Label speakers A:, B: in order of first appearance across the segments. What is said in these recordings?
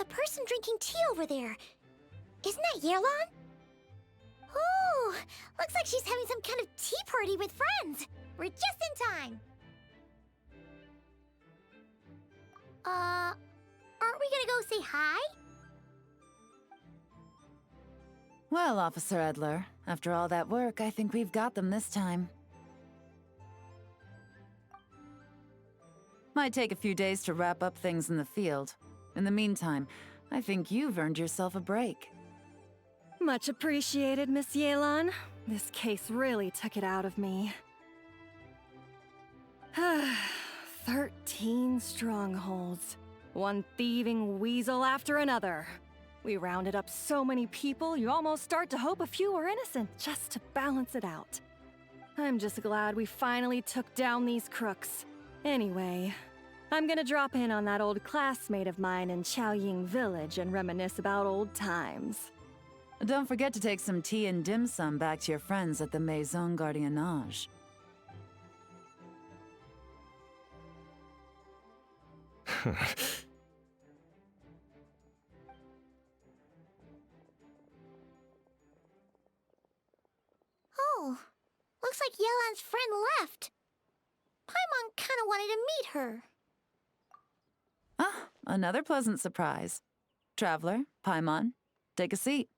A: person drinking tea over there. Isn't that Yearlon? Oh, looks like she's having some kind of tea party with friends. We're just in time. Aren't we gonna go say hi?
B: Well, Officer Edler, after all that work, I think we've got them this time. Might take a few days to wrap up things in the field. In the meantime, I think you've earned yourself a break.
C: Much appreciated, Miss Yearlon. This case really took it out of me. 13 strongholds. One thieving weasel after another. We rounded up so many people, you almost start to hope a few were innocent, just to balance it out. I'm just glad we finally took down these crooks. Anyway, I'm gonna drop in on that old classmate of mine in Chaoying Village and reminisce about old times.
B: Don't forget to take some tea and dim sum back to your friends at the Maison Gardiennage.
A: Oh, looks like Yelan's friend left. Paimon kinda wanted to meet her.
B: Ah, another pleasant surprise. Traveler, Paimon, take a seat.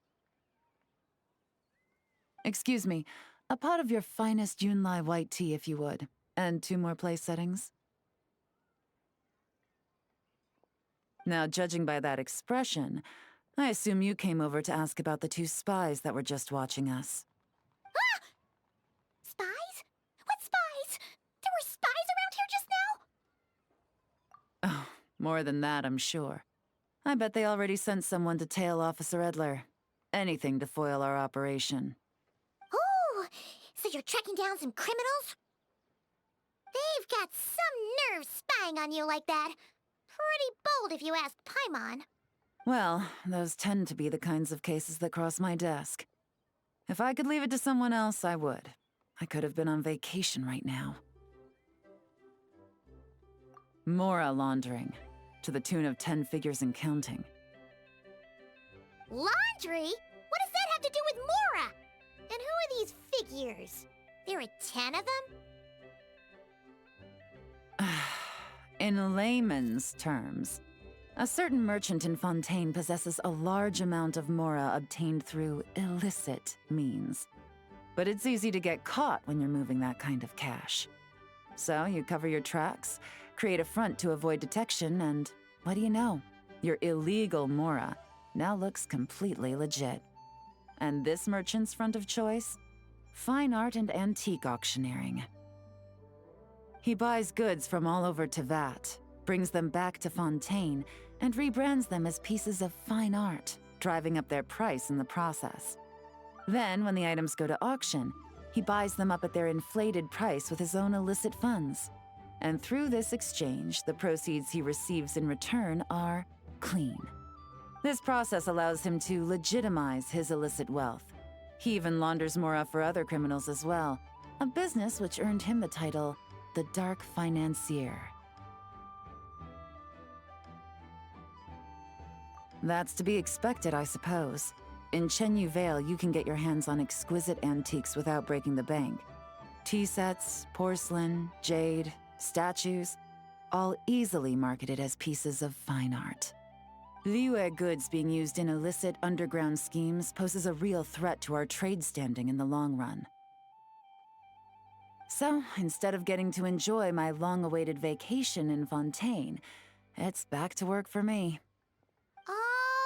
B: Excuse me, a pot of your finest Yunlai white tea if you would, and 2 more place settings. Now, judging by that expression, I assume you came over to ask about the 2 spies that were just watching us.
A: Ah! Spies? What spies? There were spies around here just now?
B: Oh, more than that, I'm sure. I bet they already sent someone to tail Officer Edler. Anything to foil our operation.
A: Oh, so you're tracking down some criminals? They've got some nerve spying on you like that. Pretty bold if you ask Paimon.
B: Well, those tend to be the kinds of cases that cross my desk. If I could leave it to someone else, I would. I could have been on vacation right now. Mora laundering, to the tune of 10 figures and counting.
A: Laundry? What does that have to do with Mora? And who are these figures? There are 10 of them?
B: In layman's terms, a certain merchant in Fontaine possesses a large amount of Mora obtained through illicit means. But it's easy to get caught when you're moving that kind of cash. So you cover your tracks, create a front to avoid detection, and what do you know? Your illegal Mora now looks completely legit. And this merchant's front of choice? Fine art and antique auctioneering. He buys goods from all over Tevat, brings them back to Fontaine, and rebrands them as pieces of fine art, driving up their price in the process. Then, when the items go to auction, he buys them up at their inflated price with his own illicit funds. And through this exchange, the proceeds he receives in return are clean. This process allows him to legitimize his illicit wealth. He even launders Mora for other criminals as well, a business which earned him the title the Dark Financier. That's to be expected, I suppose. In Chenyu Vale, you can get your hands on exquisite antiques without breaking the bank. Tea sets, porcelain, jade, statues, all easily marketed as pieces of fine art. Liyue goods being used in illicit underground schemes poses a real threat to our trade standing in the long run. So, instead of getting to enjoy my long-awaited vacation in Fontaine, it's back to work for me.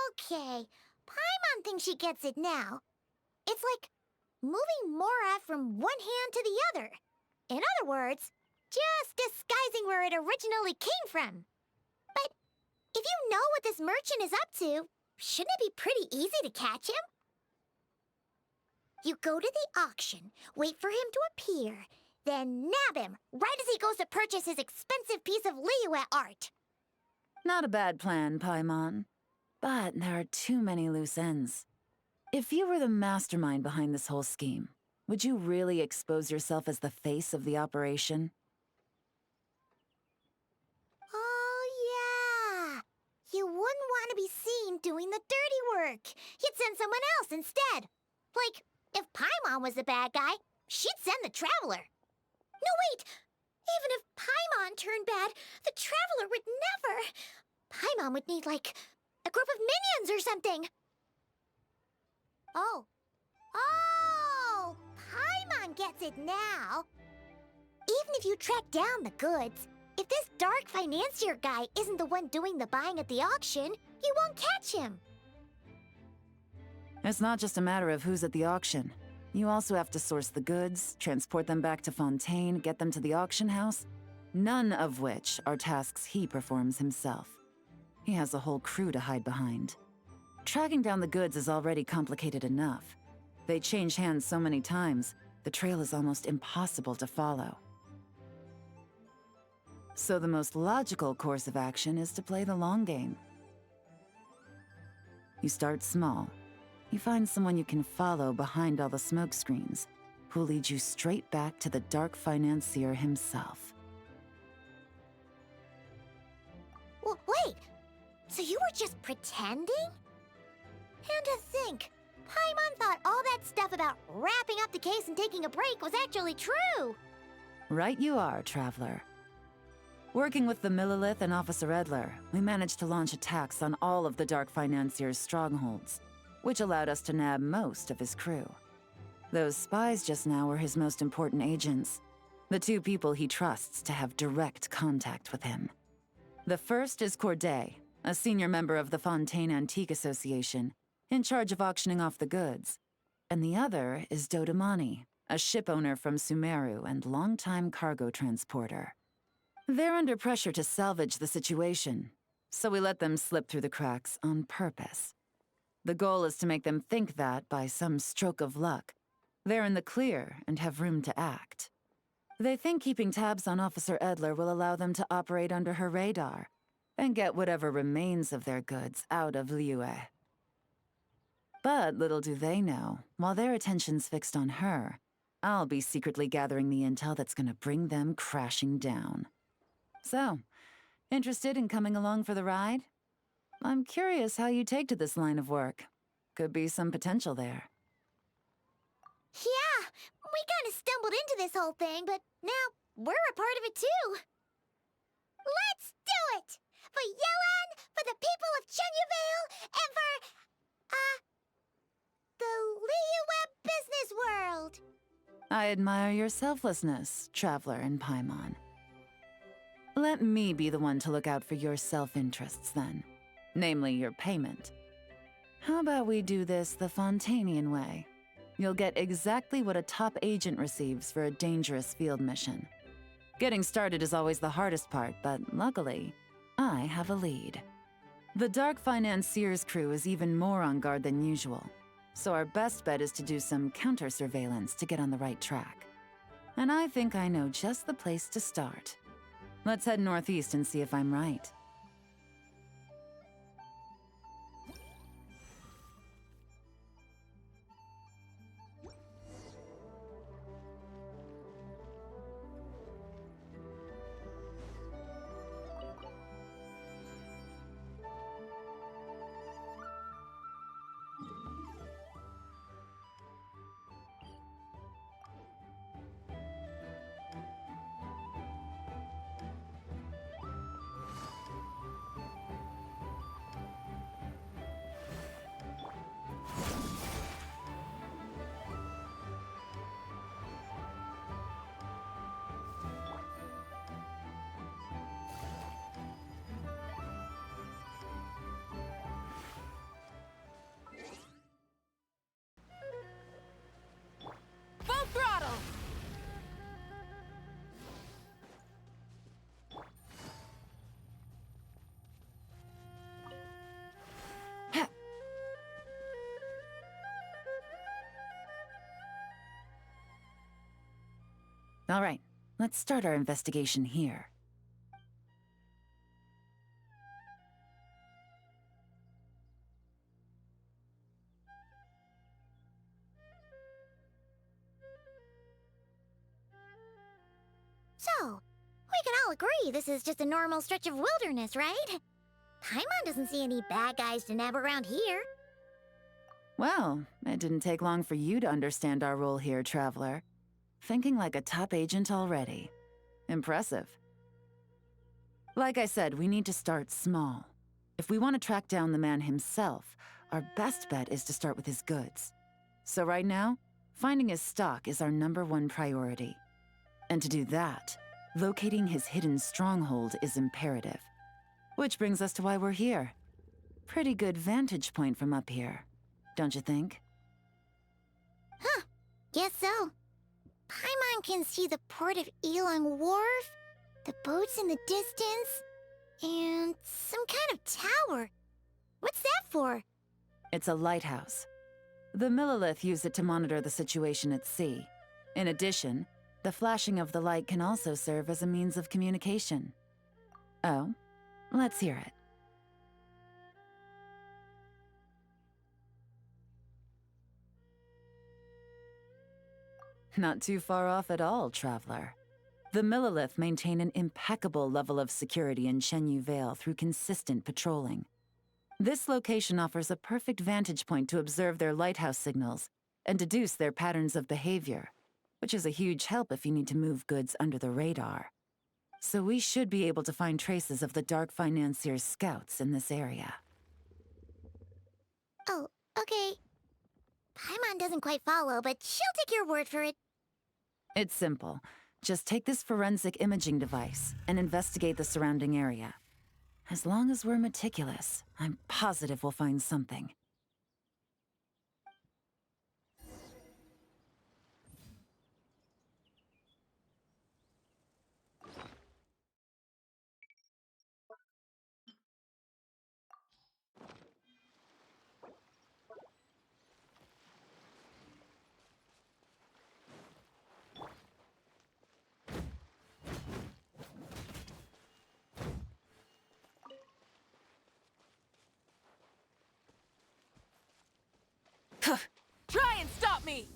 A: Okay, Paimon thinks she gets it now. It's like moving Mora from one hand to the other. In other words, just disguising where it originally came from. But if you know what this merchant is up to, shouldn't it be pretty easy to catch him? You go to the auction, wait for him to appear, then nab him right as he goes to purchase his expensive piece of Liyue art.
B: Not a bad plan, Paimon. But there are too many loose ends. If you were the mastermind behind this whole scheme, would you really expose yourself as the face of the operation?
A: Oh, yeah. You wouldn't want to be isn't doing the dirty work. He'd send someone else instead. Like, if Paimon was the bad guy, she'd send the Traveler. No, wait! Even if Paimon turned bad, the Traveler would never. Paimon would need, like, a group of minions or something. Oh. Oh! Paimon gets it now. Even if you track down the goods, if this dark financier guy isn't the one doing the buying at the auction, you won't catch him.
B: It's not just a matter of who's at the auction. You also have to source the goods, transport them back to Fontaine, get them to the auction house, none of which are tasks he performs himself. He has a whole crew to hide behind. Tracking down the goods is already complicated enough. They change hands so many times, the trail is almost impossible to follow. So the most logical course of action is to play the long game. You start small. You find someone you can follow behind all the smoke screens, who'll lead you straight back to the dark financier himself.
A: Well, wait! So you were just pretending? And to think, Paimon thought all that stuff about wrapping up the case and taking a break was actually true!
B: Right you are, Traveler. Working with the Millilith and Officer Edler, we managed to launch attacks on all of the Dark Financier's strongholds, which allowed us to nab most of his crew. Those spies just now were his most important agents, the two people he trusts to have direct contact with him. The first is Corday, a senior member of the Fontaine Antique Association, in charge of auctioning off the goods. And the other is Dodamani, a ship owner from Sumeru and longtime cargo transporter. They're under pressure to salvage the situation, so we let them slip through the cracks on purpose. The goal is to make them think that, by some stroke of luck, they're in the clear and have room to act. They think keeping tabs on Officer Edler will allow them to operate under her radar and get whatever remains of their goods out of Liyue. But little do they know, while their attention's fixed on her, I'll be secretly gathering the intel that's gonna bring them crashing down. So, interested in coming along for the ride? I'm curious how you take to this line of work. Could be some potential there.
A: Yeah, we kind of stumbled into this whole thing, but now we're a part of it too. Let's do it! For Yelan, for the people of Chenyavale, and for, the Liyue business world!
B: I admire your selflessness, Traveler and Paimon. Let me be the one to look out for your self-interests, then. Namely, your payment. How about we do this the Fontainian way? You'll get exactly what a top agent receives for a dangerous field mission. Getting started is always the hardest part, but luckily, I have a lead. The Dark Financier's crew is even more on guard than usual, so our best bet is to do some counter-surveillance to get on the right track. And I think I know just the place to start. Let's head northeast and see if I'm right.
C: Full throttle!
B: All right, let's start our investigation here.
A: So, we can all agree this is just a normal stretch of wilderness, right? Paimon doesn't see any bad guys to nab around here.
B: Well, it didn't take long for you to understand our role here, Traveler. Thinking like a top agent already. Impressive. Like I said, we need to start small. If we want to track down the man himself, our best bet is to start with his goods. So right now, finding his stock is our #1 priority. And to do that, locating his hidden stronghold is imperative. Which brings us to why we're here. Pretty good vantage point from up here, don't you think?
A: Huh, guess so. Paimon can see the port of Elong Wharf, the boats in the distance, and some kind of tower. What's that for?
B: It's a lighthouse. The Millilith use it to monitor the situation at sea. In addition, the flashing of the light can also serve as a means of communication. Oh, let's hear it. Not too far off at all, Traveler. The Millilith maintain an impeccable level of security in Shenyu Vale through consistent patrolling. This location offers a perfect vantage point to observe their lighthouse signals and deduce their patterns of behavior, which is a huge help if you need to move goods under the radar. So we should be able to find traces of the Dark Financier's scouts in this area.
A: Oh, okay. Paimon doesn't quite follow, but she'll take your word for it.
B: It's simple. Just take this forensic imaging device and investigate the surrounding area. As long as we're meticulous, I'm positive we'll find something.
C: Try and stop me!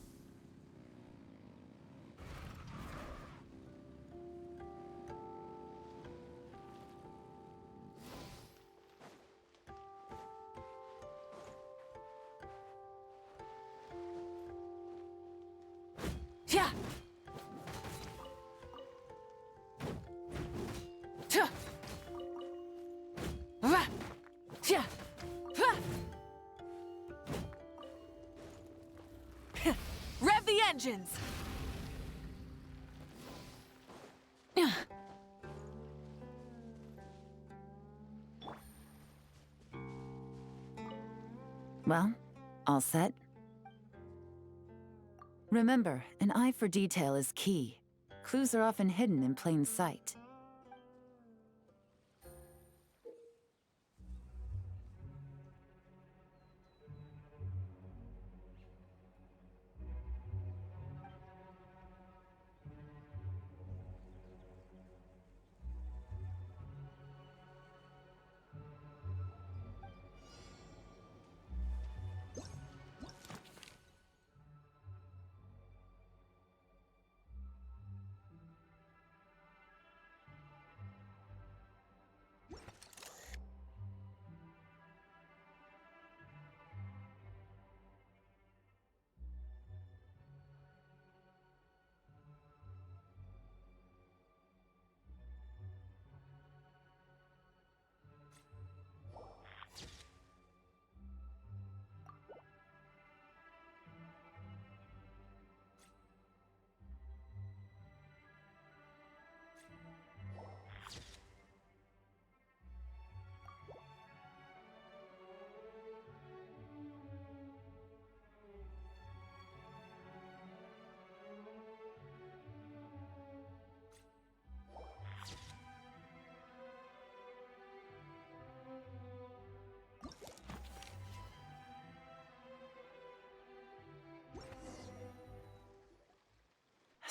C: Yeah. Rev the engines!
B: Well, all set? Remember, an eye for detail is key. Clues are often hidden in plain sight.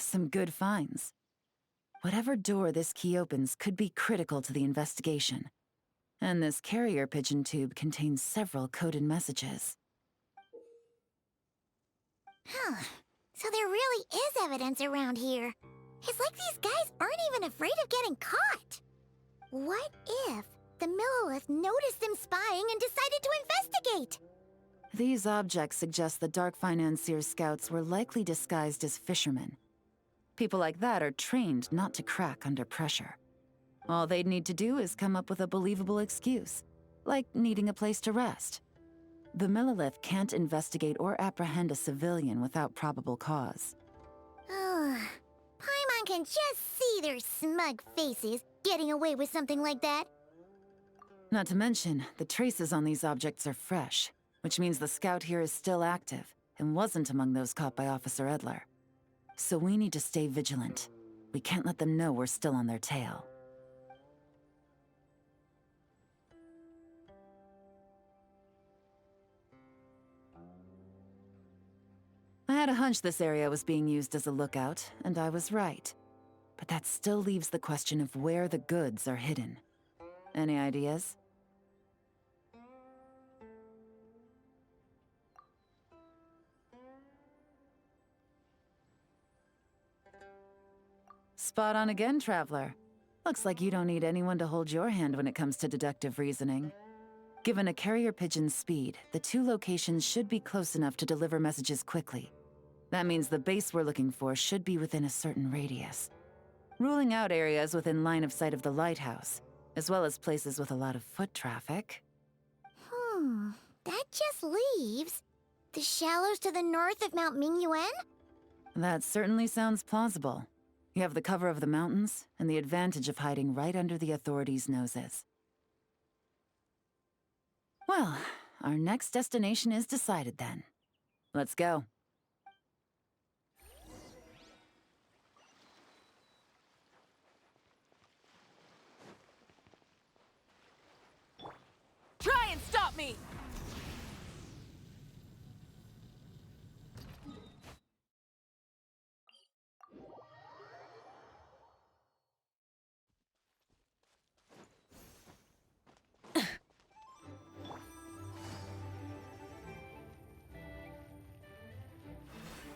B: Some good finds. Whatever door this key opens could be critical to the investigation. And this carrier pigeon tube contains several coded messages.
A: Huh. So there really is evidence around here. It's like these guys aren't even afraid of getting caught. What if the Millilith noticed them spying and decided to investigate.
B: These objects suggest the Dark Financier scouts were likely disguised as fishermen. People like that are trained not to crack under pressure. All they'd need to do is come up with a believable excuse, like needing a place to rest. The Millilith can't investigate or apprehend a civilian without probable cause.
A: Ugh. Paimon can just see their smug faces getting away with something like that.
B: Not to mention, the traces on these objects are fresh, which means the scout here is still active and wasn't among those caught by Officer Edler. So we need to stay vigilant. We can't let them know we're still on their tail. I had a hunch this area was being used as a lookout, and I was right. But that still leaves the question of where the goods are hidden. Any ideas? Spot on again, Traveler. Looks like you don't need anyone to hold your hand when it comes to deductive reasoning. Given a carrier pigeon's speed, the two locations should be close enough to deliver messages quickly. That means the base we're looking for should be within a certain radius. Ruling out areas within line of sight of the lighthouse, as well as places with a lot of foot traffic.
A: That just leaves the shallows to the north of Mount Mingyuan?
B: That certainly sounds plausible. You have the cover of the mountains, and the advantage of hiding right under the authorities' noses. Well, our next destination is decided then. Let's go.
C: Try and stop me!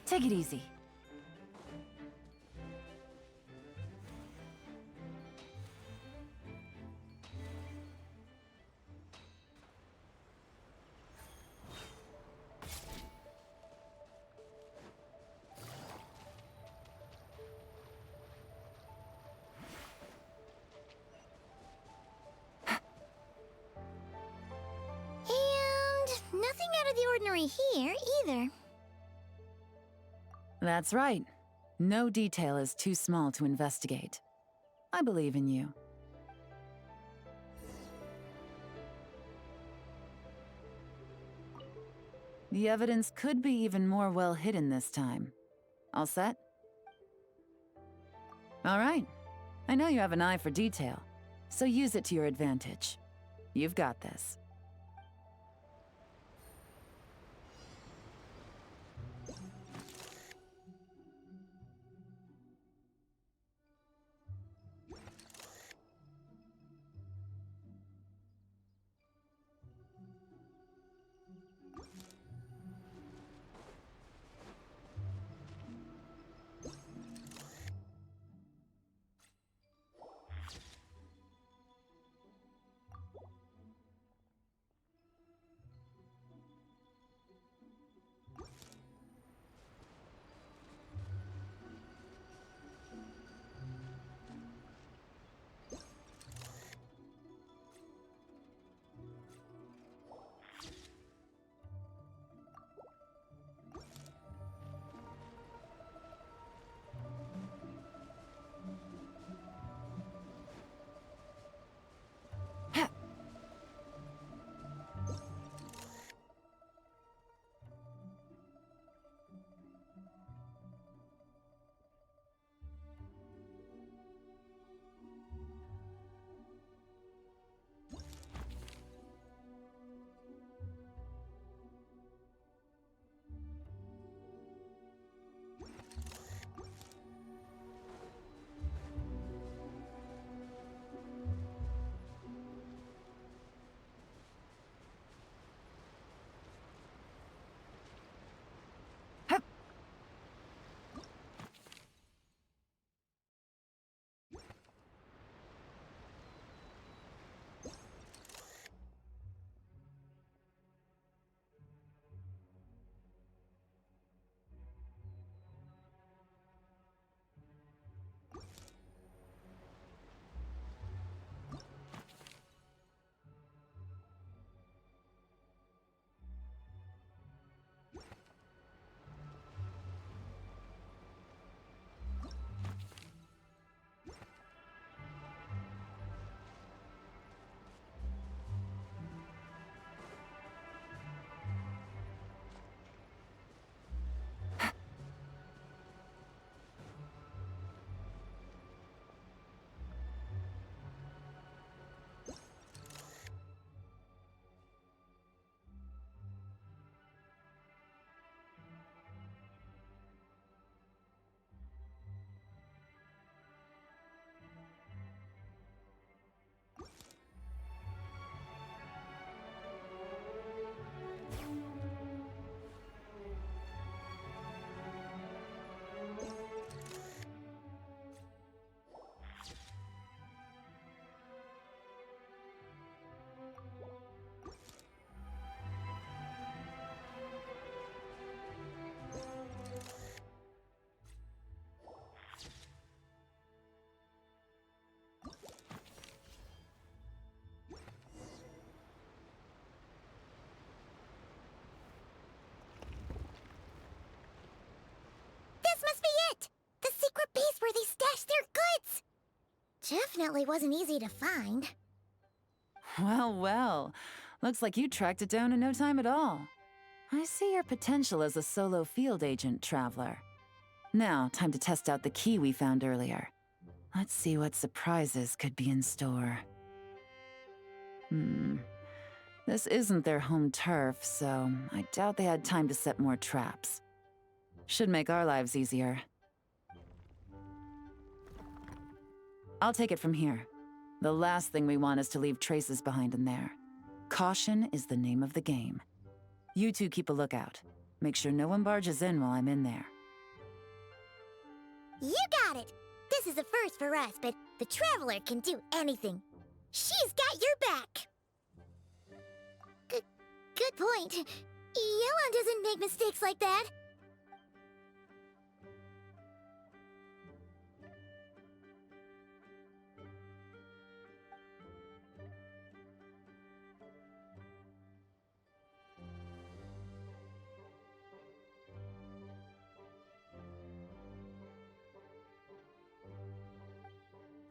B: Take it easy.
A: And nothing out of the ordinary here, either.
B: That's right. No detail is too small to investigate. I believe in you. The evidence could be even more well hidden this time. All set? All right. I know you have an eye for detail, so use it to your advantage. You've got this.
A: Definitely wasn't easy to find.
B: Well, well. Looks like you tracked it down in no time at all. I see your potential as a solo field agent, Traveler. Now, time to test out the key we found earlier. Let's see what surprises could be in store. This isn't their home turf, so I doubt they had time to set more traps. Should make our lives easier. I'll take it from here. The last thing we want is to leave traces behind in there. Caution is the name of the game. You two keep a lookout. Make sure no one barges in while I'm in there.
A: You got it! This is a first for us, but the Traveler can do anything. She's got your back! Good point. Yelan doesn't make mistakes like that.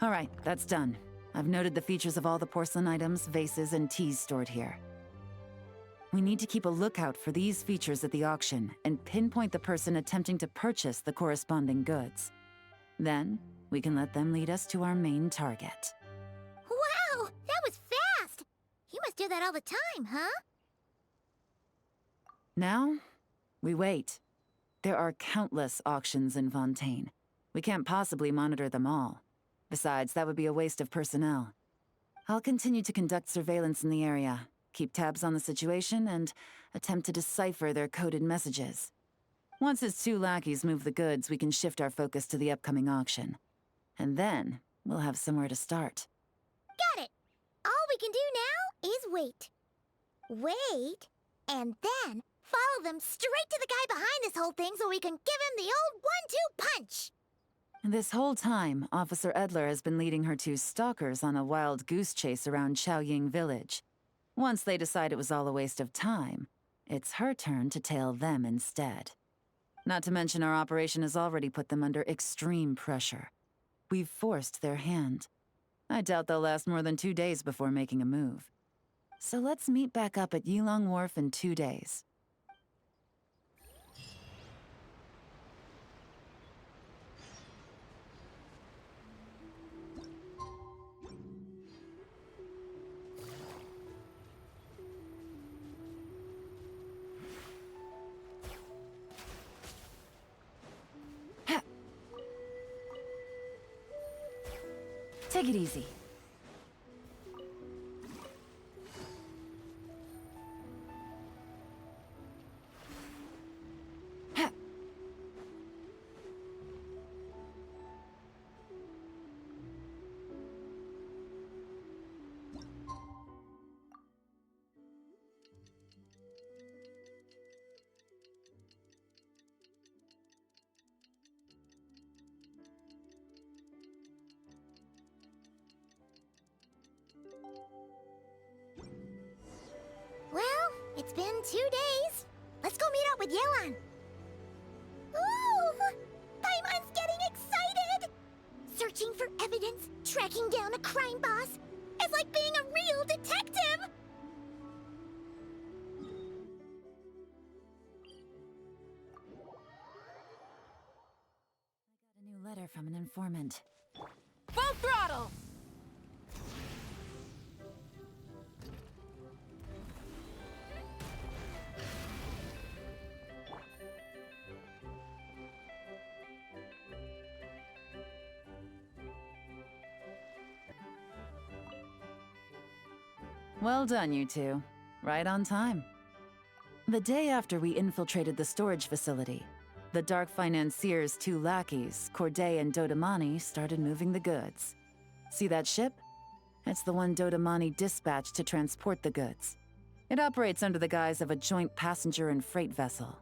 B: All right, that's done. I've noted the features of all the porcelain items, vases, and teas stored here. We need to keep a lookout for these features at the auction and pinpoint the person attempting to purchase the corresponding goods. Then, we can let them lead us to our main target.
A: Wow, that was fast! You must do that all the time, huh?
B: Now, we wait. There are countless auctions in Fontaine. We can't possibly monitor them all. Besides, that would be a waste of personnel. I'll continue to conduct surveillance in the area, keep tabs on the situation, and attempt to decipher their coded messages. Once his two lackeys move the goods, we can shift our focus to the upcoming auction. And then, we'll have somewhere to start.
A: Got it! All we can do now is wait. Wait, and then follow them straight to the guy behind this whole thing so we can give him the old 1-2 punch!
B: This whole time, Officer Edler has been leading her two stalkers on a wild goose chase around Chaoying Village. Once they decide it was all a waste of time, it's her turn to tail them instead. Not to mention our operation has already put them under extreme pressure. We've forced their hand. I doubt they'll last more than 2 days before making a move. So let's meet back up at Yilong Wharf in 2 days. Take it easy.
A: Well, it's been 2 days. Let's go meet up with Yelan. Ooh! Paimon's getting excited! Searching for evidence, tracking down a crime boss. It's like being a real detective!
B: I got a new letter from an informant.
C: Full throttle!
B: Well done, you two. Right on time. The day after we infiltrated the storage facility, the Dark Financier's two lackeys, Corday and Dodamani, started moving the goods. See that ship? It's the one Dodamani dispatched to transport the goods. It operates under the guise of a joint passenger and freight vessel.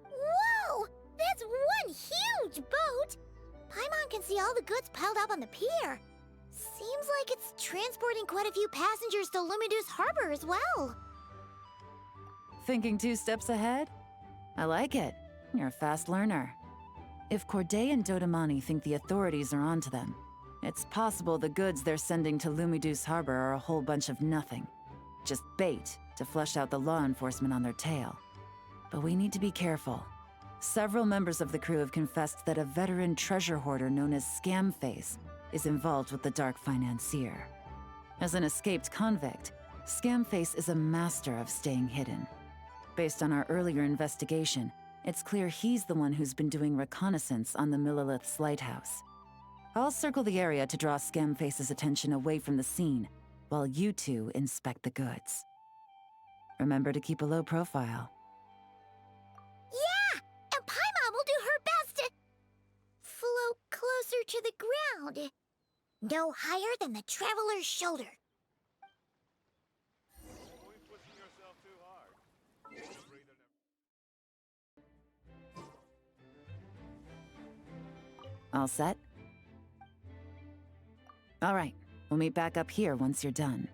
A: Whoa! That's one huge boat! Paimon can see all the goods piled up on the pier. Seems like it's transporting quite a few passengers to Lumidu's harbor as well.
B: Thinking 2 steps ahead? I like it. You're a fast learner. If Corday and Dodamani think the authorities are onto them, It's possible the goods they're sending to Lumiduce Harbor are a whole bunch of nothing. Just bait to flush out the law enforcement on their tail. But we need to be careful. Several members of the crew have confessed that a veteran treasure hoarder known as Scamface is involved with the dark financier. As an escaped convict, Scamface is a master of staying hidden. Based on our earlier investigation, it's clear he's the one who's been doing reconnaissance on the Millilith's lighthouse. I'll circle the area to draw Scamface's attention away from the scene, while you two inspect the goods. Remember to keep a low profile.
A: Yeah! And Paimon will do her best to float closer to the ground. No higher than the traveler's shoulder.
B: All set? All right, we'll meet back up here once you're done.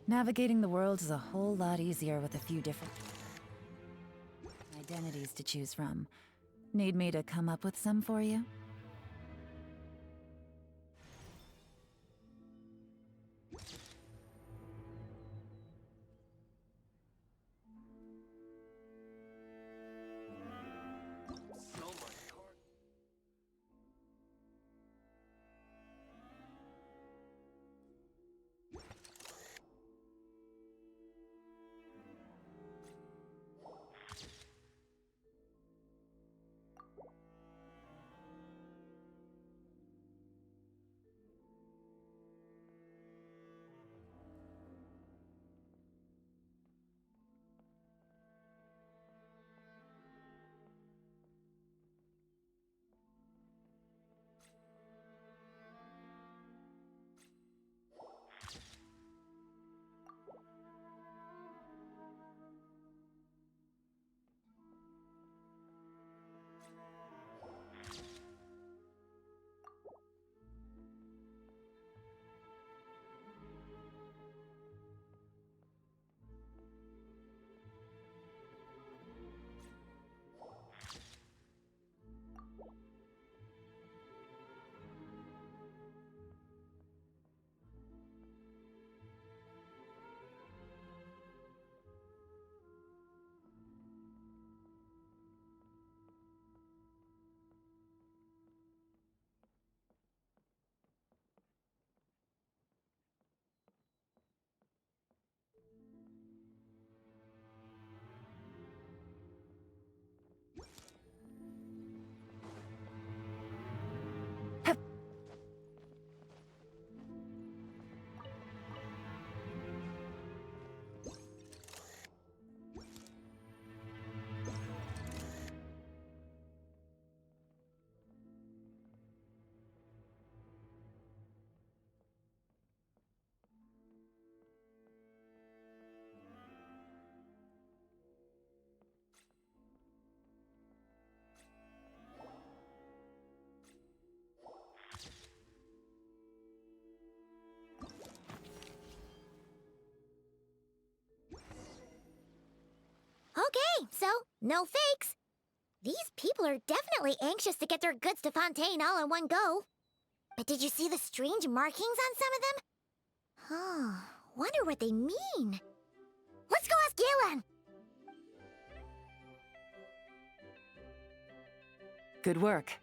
B: Navigating the world is a whole lot easier with a few different identities to choose from. Need me to come up with some for you?
A: Okay, so no fakes. These people are definitely anxious to get their goods to Fontaine all in one go. But did you see the strange markings on some of them? Huh, wonder what they mean. Let's go ask Galen!
B: Good work.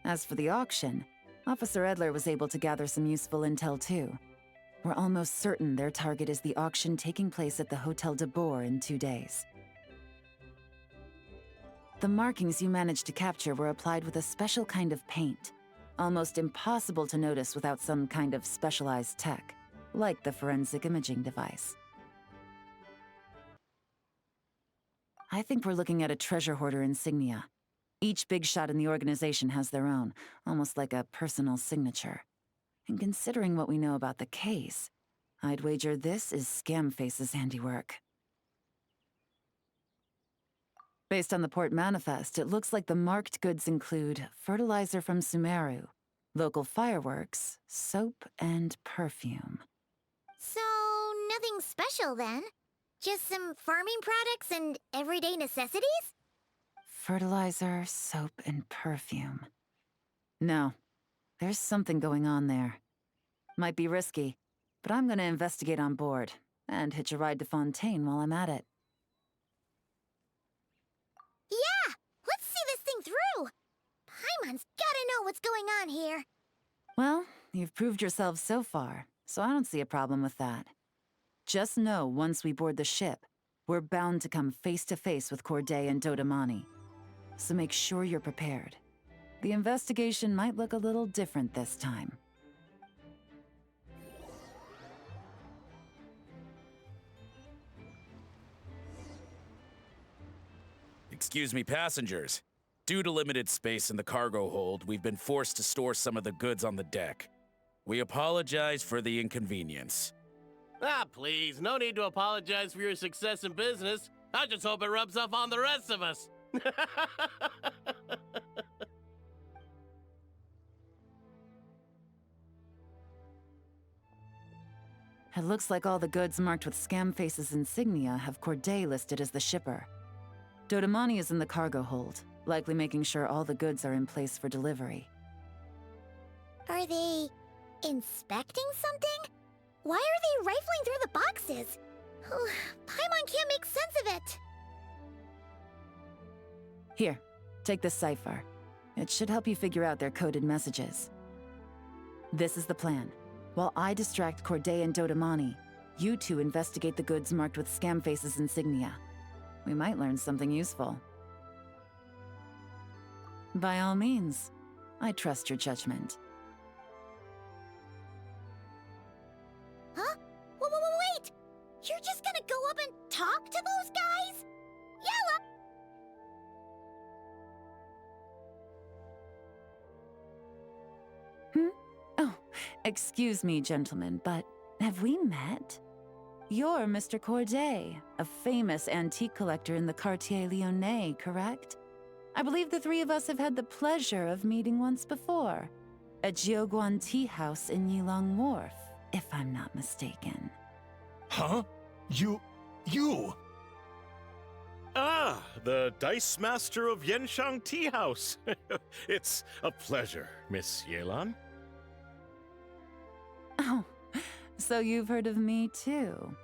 B: As for the auction, Officer Edler was able to gather some useful intel too. We're almost certain their target is the auction taking place at the Hotel de Boer in 2 days. The markings you managed to capture were applied with a special kind of paint, almost impossible to notice without some kind of specialized tech, like the forensic imaging device. I think we're looking at a treasure hoarder insignia. Each big shot in the organization has their own, almost like a personal signature. And considering what we know about the case, I'd wager this is Scamface's handiwork. Based on the port manifest, it looks like the marked goods include fertilizer from Sumeru, Local fireworks, soap, and perfume.
A: So, nothing special then? Just some farming products and everyday necessities?
B: Fertilizer, soap, and perfume. No, there's something going on there. Might be risky, but I'm gonna investigate on board, and hitch a ride to Fontaine while I'm at it.
A: Yeah! Let's see this thing through! Paimon's gotta know what's going on here.
B: Well, you've proved yourself so far, so I don't see a problem with that. Just know once we board the ship, we're bound to come face to face with Corday and Dodamani. So make sure you're prepared. The investigation might look a little different this time.
D: Excuse me, passengers. Due to limited space in the cargo hold, we've been forced to store some of the goods on the deck. We apologize for the inconvenience.
E: Ah, please, no need to apologize for your success in business. I just hope it rubs off on the rest of us.
B: It looks like all the goods marked with Scamface's insignia have Corday listed as the shipper. Dodamani is in the cargo hold, likely making sure all the goods are in place for delivery.
A: Are they inspecting something? Why are they rifling through the boxes? Paimon can't make sense of it.
B: Here, take this cipher. It should help you figure out their coded messages. This is the plan. While I distract Corday and Dodamani, you two investigate the goods marked with Scamface's insignia. We might learn something useful. By all means, I trust your judgment.
A: Huh? Wait! You're just gonna go up and talk to those guys? Yella!
B: Oh, excuse me, gentlemen, but have we met? You're Mr. Corday, a famous antique collector in the Quartier Lyonnais, correct? I believe the three of us have had the pleasure of meeting once before, at Jiuguan Tea House in Yilong Wharf, if I'm not mistaken.
F: Huh? You...
G: Ah, the Dice Master of Yenshang Tea House. It's a pleasure, Miss Yelan.
B: Oh, so you've heard of me too?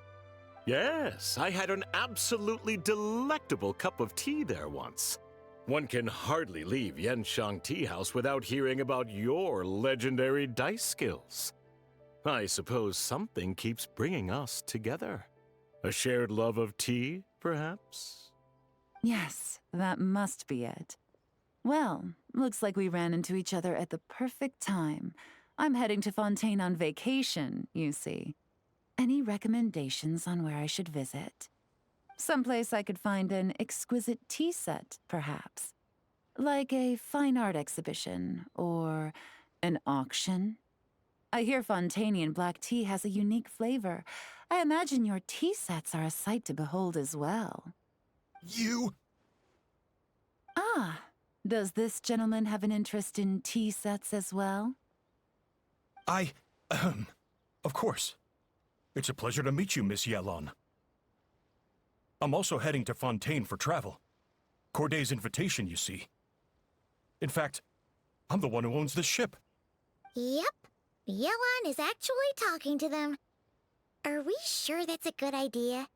G: Yes, I had an absolutely delectable cup of tea there once. One can hardly leave Yenshang Tea House without hearing about your legendary dice skills. I suppose something keeps bringing us together. A shared love of tea, perhaps?
B: Yes, that must be it. Well, looks like we ran into each other at the perfect time. I'm heading to Fontaine on vacation, you see. Any recommendations on where I should visit? Someplace I could find an exquisite tea set, perhaps. Like a fine art exhibition, or an auction. I hear Fontainian black tea has a unique flavor. I imagine your tea sets are a sight to behold as well.
F: You...
B: Ah, does this gentleman have an interest in tea sets as well?
F: Of course. It's a pleasure to meet you, Miss Yelan. I'm also heading to Fontaine for travel. Corday's invitation, you see. In fact, I'm the one who owns this ship.
A: Yep. Yelan is actually talking to them. Are we sure that's a good idea?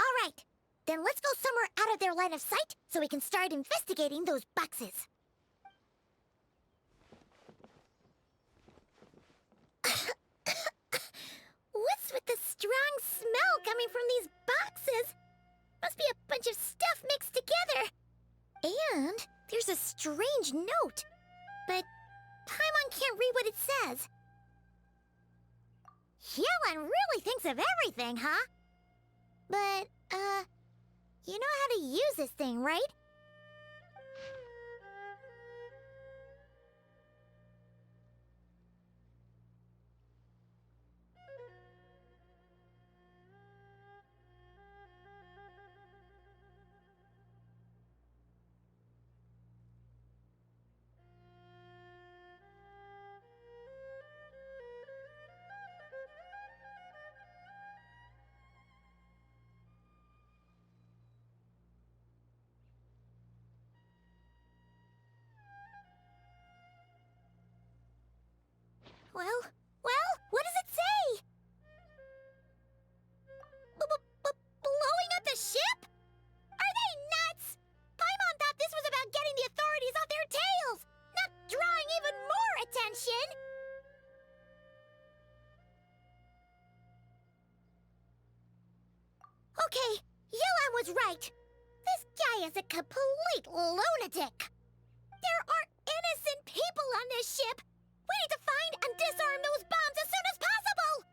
A: All right. Then let's go somewhere out of their line of sight so we can start investigating those boxes. What's with the strong smell coming from these boxes? Must be a bunch of stuff mixed together. And there's a strange note. But Paimon can't read what it says. Yelan really thinks of everything, huh? But, you know how to use this thing, right? Well, what does it say? Blowing up the ship? Are they nuts? Paimon thought this was about getting the authorities off their tails, not drawing even more attention. Okay, Yelan was right. This guy is a complete lunatic. There are innocent people on this ship. We need to find and disarm those bombs as soon as possible!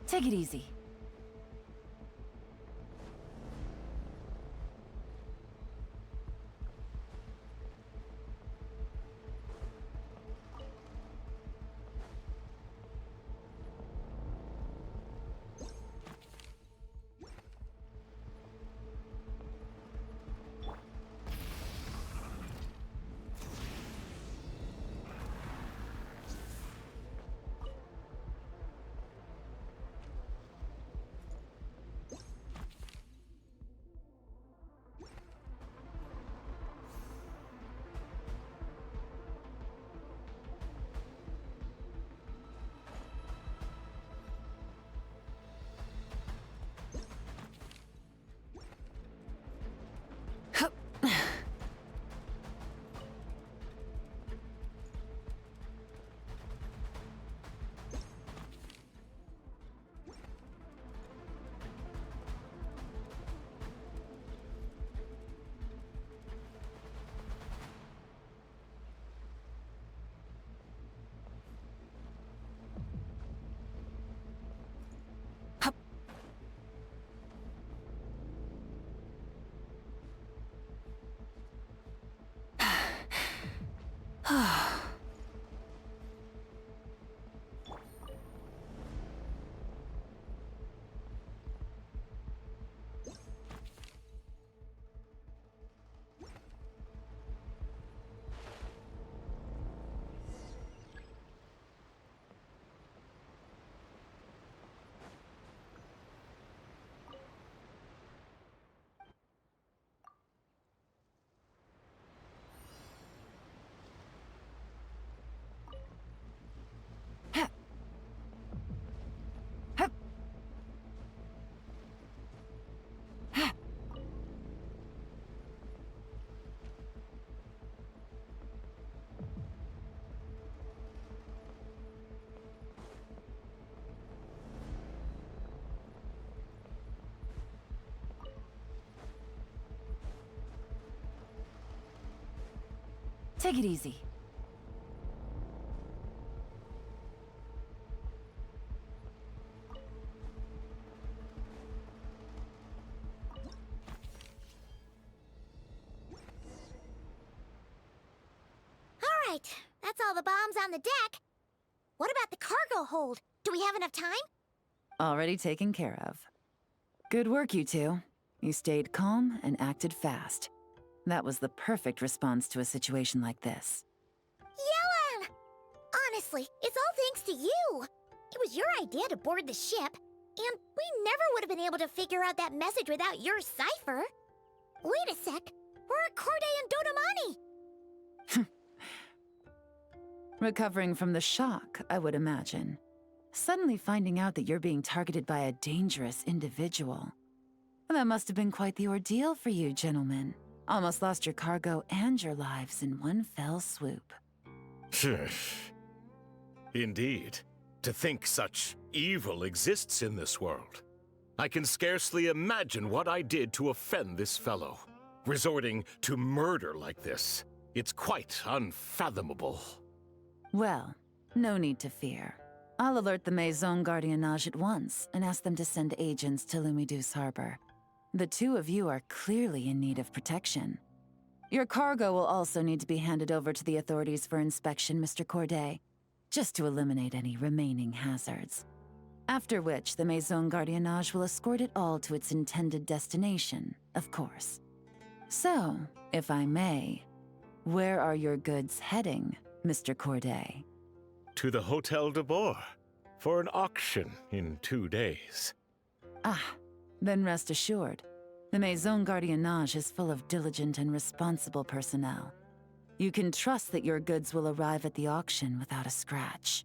B: Take it easy. Take it easy.
A: All right, that's all the bombs on the deck. What about the cargo hold? Do we have enough time?
B: Already taken care of. Good work, you two. You stayed calm and acted fast. That was the perfect response to a situation like this.
A: Yelan! Honestly, it's all thanks to you. It was your idea to board the ship, and we never would have been able to figure out that message without your cipher. Wait a sec, we're at Corday and Dodamani.
B: Recovering from the shock, I would imagine. Suddenly finding out that you're being targeted by a dangerous individual. That must have been quite the ordeal for you, gentlemen. Almost lost your cargo and your lives in one fell swoop.
G: Indeed. To think such evil exists in this world. I can scarcely imagine what I did to offend this fellow. Resorting to murder like this. It's quite unfathomable.
B: Well, no need to fear. I'll alert the Maison Gardiennage at once and ask them to send agents to Lumidus Harbor. The two of you are clearly in need of protection. Your cargo will also need to be handed over to the authorities for inspection, Mr. Corday. just to eliminate any remaining hazards. After which, the Maison Gardiennage will escort it all to its intended destination, of course. So, if I may, where are your goods heading, Mr. Corday?
G: To the Hotel de Bois for an auction in 2 days.
B: Ah, then rest assured. The Maison Gardiennage is full of diligent and responsible personnel. You can trust that your goods will arrive at the auction without a scratch.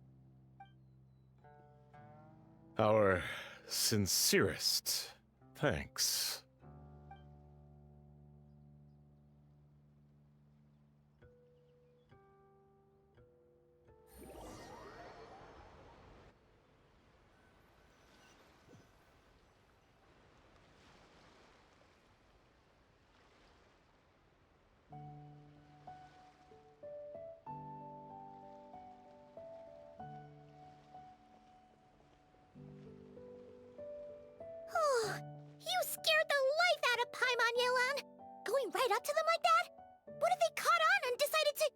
G: Our sincerest thanks.
A: Oh, you scared the life out of Paimon, Yelan! Going right up to them like that? What if they caught on and decided to,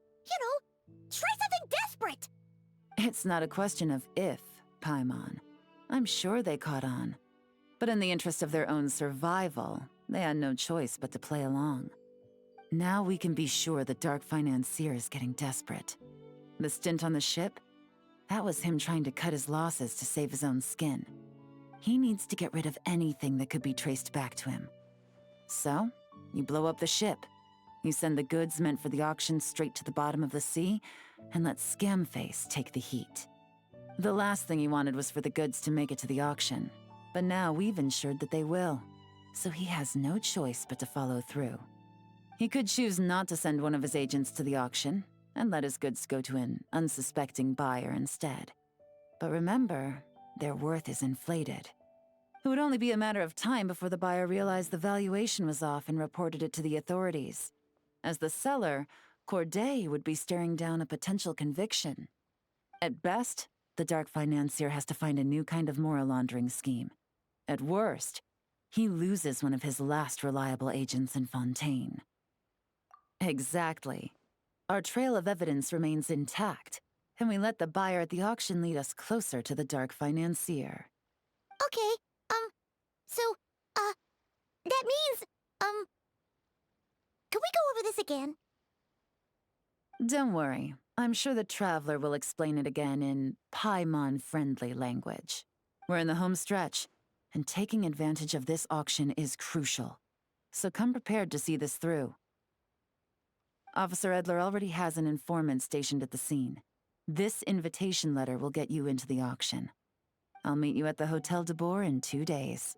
A: try something desperate?
B: It's not a question of if, Paimon. I'm sure they caught on. But in the interest of their own survival, they had no choice but to play along. Now we can be sure the Dark Financier is getting desperate. The stint on the ship? That was him trying to cut his losses to save his own skin. He needs to get rid of anything that could be traced back to him. So, you blow up the ship. You send the goods meant for the auction straight to the bottom of the sea, and let Scamface take the heat. The last thing he wanted was for the goods to make it to the auction, but now we've ensured that they will, so he has no choice but to follow through. He could choose not to send one of his agents to the auction, and let his goods go to an unsuspecting buyer instead. But remember, their worth is inflated. It would only be a matter of time before the buyer realized the valuation was off and reported it to the authorities. As the seller, Corday would be staring down a potential conviction. At best, the Dark Financier has to find a new kind of moral laundering scheme. At worst, he loses one of his last reliable agents in Fontaine. Exactly. Our trail of evidence remains intact, and we let the buyer at the auction lead us closer to the Dark Financier.
A: Okay, that means, can we go over this again?
B: Don't worry. I'm sure the Traveler will explain it again in Paimon-friendly language. We're in the home stretch, and taking advantage of this auction is crucial. So come prepared to see this through. Officer Edler already has an informant stationed at the scene. This invitation letter will get you into the auction. I'll meet you at the Hotel de Bois in 2 days.